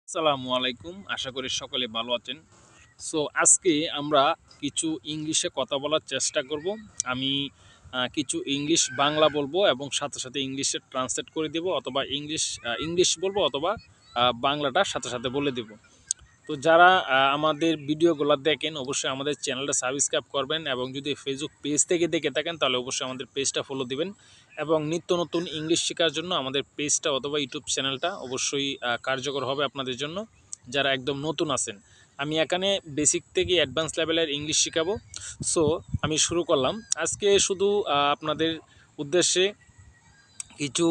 আসসালামু আলাইকুম। আশা করি সকলে ভালো আছেন। সো আজকে আমরা কিছু ইংলিশে কথা বলার চেষ্টা করব। আমি কিছু ইংলিশ বাংলা বলবো এবং সাথে সাথে ইংলিশে ট্রান্সলেট করে দেব, অথবা ইংলিশ বলবো, অথবা বাংলাটা সাথে সাথে বলে দেব। তো যারা আমাদের ভিডিওগুলো দেখেন অবশ্যই আমাদের চ্যানেলটা সাবস্ক্রাইব করবেন, এবং যদি ফেসবুক পেজ থেকে দেখে থাকেন তাহলে অবশ্যই আমাদের পেজটা ফলো দিবেন, এবং নিত্য নতুন ইংলিশ শেখার জন্য আমাদের পেজটা অথবা ইউটিউব চ্যানেলটা অবশ্যই কার্যকর হবে আপনাদের জন্য যারা একদম নতুন আছেন। আমি এখানে বেসিক থেকে অ্যাডভান্স লেভেলের ইংলিশ শেখাবো। সো আমি শুরু করলাম আজকে শুধু আপনাদের উদ্দেশ্যে কিছু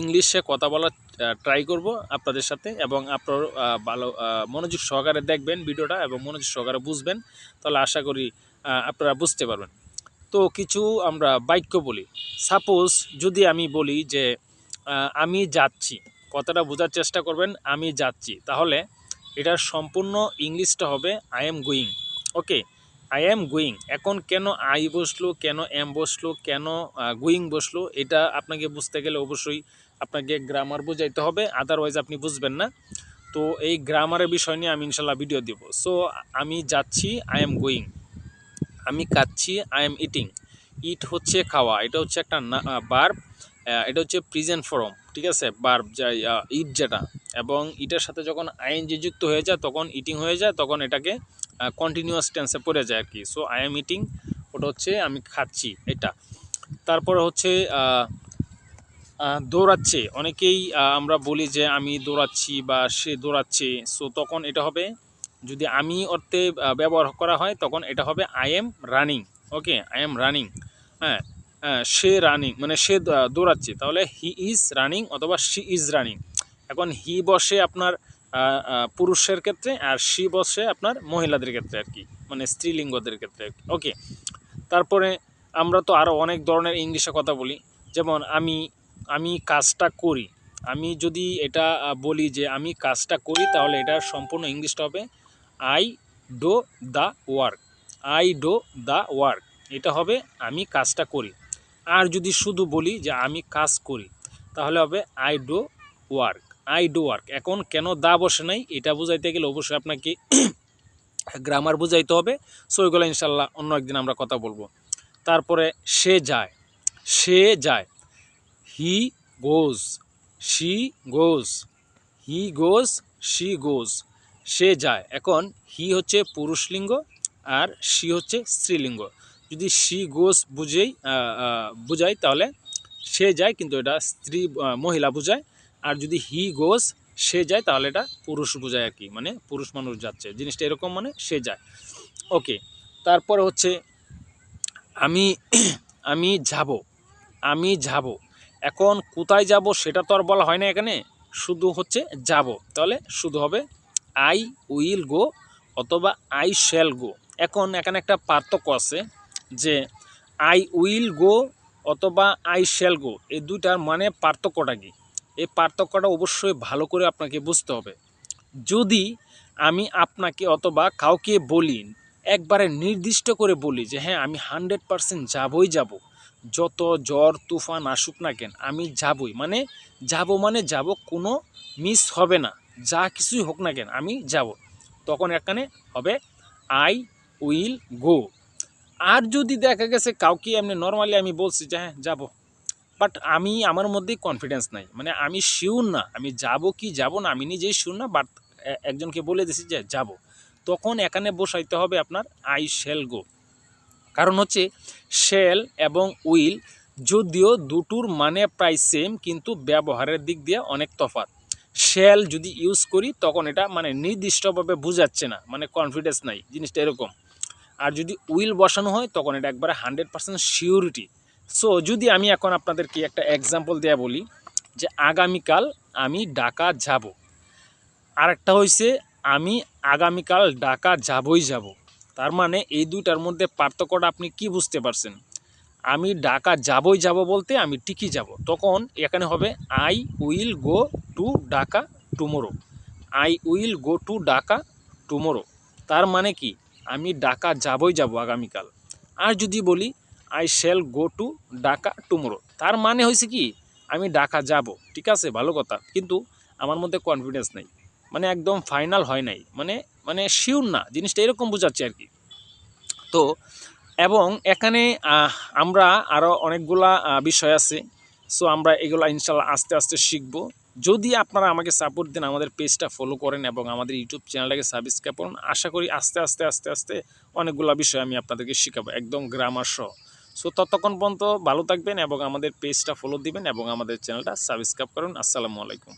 ইংলিশে কথা বলার ট্রাই করব আপনাদের সাথে, এবং আপনার ভালো মনোযোগ সহকারে দেখবেন ভিডিওটা এবং মনোযোগ সহকারে বুঝবেন, তাহলে আশা করি আপনারা বুঝতে পারবেন। তো কিছু আমরা বাক্য বলি। সাপোজ যদি আমি বলি যে আমি যাচ্ছি, কথাটা বোঝার চেষ্টা করবেন। আমি যাচ্ছি, তাহলে এটার সম্পূর্ণ ইংলিশটা হবে I am going. Okay, I am going. এখন কেন আই বসলো, কেন এম বসলো, কেন গোয়িং বসলো, এটা আপনাকে বুঝতে গেলে অবশ্যই আপনাকে গ্রামার বোঝাইতে হবে, আদারওয়াইজ আপনি বুঝবেন না। তো এই গ্রামারের বিষয় নিয়ে আমি ইনশাল্লাহ ভিডিও দিব। সো আমি যাচ্ছি, আই এম গোয়িং। আমি খাচ্ছি, আই এম ইটিং। ইট হচ্ছে খাওয়া, এটা হচ্ছে একটা বার্ব, এটা হচ্ছে প্রেজেন্ট ফর্ম, ঠিক আছে, বার্ব যা ইট যেটা, এবং ইটের সাথে যখন আইএনজি যুক্ত হয়ে যায় তখন ইটিং হয়ে যায়, তখন এটাকে কন্টিনিউয়াস টেন্সে পড়ে যায় আর কি। সো আই এম ইটিং, ওটা হচ্ছে আমি খাচ্ছি এটা। তারপরে হচ্ছে দৌড়াচ্ছে, অনেকেই আমরা বলি যে আমি দৌড়াচ্ছি বা সে দৌড়াচ্ছে। সো তখন এটা হবে, যদি আমি অর্থে ব্যবহার করা হয় তখন এটা হবে I am running. Okay, I am running. হ্যাঁ, সে রানিং মানে সে দৌড়াচ্ছে, তাহলে হি ইজ রানিং অথবা শি ইজ রানিং। এখন হি বসে আপনার পুরুষের ক্ষেত্রে, আর শি বসে আপনার মহিলাদের ক্ষেত্রে আর কি, মানে স্ত্রীলিঙ্গদের ক্ষেত্রে আর কি। ওকে, তারপরে আমরা তো আরও অনেক ধরনের ইংলিশে কথা বলি। যেমন আমি আমি কাজটা করি। আমি যদি এটা বলি যে আমি কাজটা করি, তাহলে এটার সম্পূর্ণ ইংলিশটা হবে I do the work. I do the work, এটা হবে আমি কাজটা করি। আর যদি শুধু বলি যে আমি কাজ করি, তাহলে হবে I do work. I do work. এখন কেন দা বসে নাই এটা বুঝাইতে গেলে অবশ্যই আপনাকে গ্রামার বুঝাইতে হবে। সো ওইগুলো ইনশাল্লাহ অন্য একদিন আমরা কথা বলবো। তারপরে সে যায়, সে যায়। হি গোজ, she goes, he goes, she goes. সে যায়। এখন হি হচ্ছে পুরুষলিঙ্গ আর শি হচ্ছে স্ত্রীলিঙ্গ। যদি শি গোজ বুঝাই তাহলে সে যায়, কিন্তু এটা মহিলা বুঝায়। আর যদি হি গোজ সে যায়, তাহলে এটা পুরুষ বোঝায় আর কি, মানে পুরুষ মানুষ যাচ্ছে, জিনিসটা এরকম, মানে সে যায়। ওকে, তারপরে হচ্ছে আমি আমি যাব, আমি যাব। এখন কোথায় যাব সেটা তো আর বলা হয় না এখানে, শুধু হচ্ছে যাব, তাহলে শুধু হবে আই উইল গো অথবা আই শ্যাল গো। এখন এখানে একটা পার্থক্য আছে যে আই উইল গো অথবা আই শ্যাল গো, এই দুইটার মানে পার্থক্যটা কি, এই পার্থক্যটা অবশ্যই ভালো করে আপনাকে বুঝতে হবে। যদি আমি আপনাকে অথবা কাউকে বলি, একবারে নির্দিষ্ট করে বলি যে হ্যাঁ আমি 100% যাবই যাব, যত ঝড় তুফান আসুক না কেন আমি যাবই, মানে যাব, কোনো মিস হবে না, যা কিছুই হোক না কেন আমি যাব, তখন এখানে হবে আই উইল গো। আর যদি দেখা গেছে কাউকে এমনি নর্মালি আমি বলছি যে হ্যাঁ যাব, বাট আমি আমার মধ্যেই কনফিডেন্স নাই, মানে আমি শিওর না আমি যাব কি যাব না, আমি নিজেই শিওর না, বাট একজনকে বলে দিছি যে যাব, তখন এখানে বসাইতে হবে আপনার আই শ্যাল গো। কারণ হচ্ছে শ্যাল এবং উইল যদিও দুটোর মানে প্রায় সেম, কিন্তু ব্যবহারের দিক দিয়ে অনেক তফাৎ। শ্যাল যদি ইউজ করি তখন এটা মানে নির্দিষ্টভাবে বোঝাচ্ছে না, মানে কনফিডেন্স নাই, জিনিসটা এরকম। আর যদি উইল বসানো হয় তখন এটা একবারে 100% শিওরিটি। সো যদি আমি এখন আপনাদেরকে একটা এক্সাম্পল দেয়া বলি যে আগামীকাল আমি ঢাকা যাব, আরেকটা হয়েছে আমি আগামীকাল ঢাকা যাবই যাব, তার মানে এই দুইটার মধ্যে পার্থক্যটা আপনি কি বুঝতে পারছেন? আমি ঢাকা যাবই যাব বলতে আমি ঠিকই যাব, তখন এখানে হবে I will go to Dhaka tomorrow. I will go to Dhaka tomorrow, তার মানে কি আমি ঢাকা যাবই যাব আগামীকাল। আর যদি বলি I shall go to Dhaka tomorrow, তার মানে হয়েছে কি আমি ঢাকা যাব, ঠিক আছে, ভালো কথা, কিন্তু আমার মধ্যে কনফিডেন্স নেই। মানে একদম ফাইনাল হয় নাই, মানে মানে শিওর না, জিনিসটা এরকম বোঝাচ্ছে আর কি। তো এবং এখানে আমরা আরও অনেকগুলা বিষয় আছে। সো আমরা এগুলো ইনশাল্লাহ আস্তে আস্তে শিখব। যদি আপনারা আমাকে সাপোর্ট দেন, আমাদের পেজটা ফলো করেন এবং আমাদের ইউটিউব চ্যানেলটাকে সাবস্ক্রাইব করুন, আশা করি আস্তে আস্তে আস্তে আস্তে অনেকগুলো বিষয় আমি আপনাদেরকে শেখাবো একদম গ্রামার সহ। সো ততক্ষণ পর্যন্ত ভালো থাকবেন এবং আমাদের পেজটা ফলো দিবেন এবং আমাদের চ্যানেলটা সাবস্ক্রাইব করুন। আসসালামু আলাইকুম।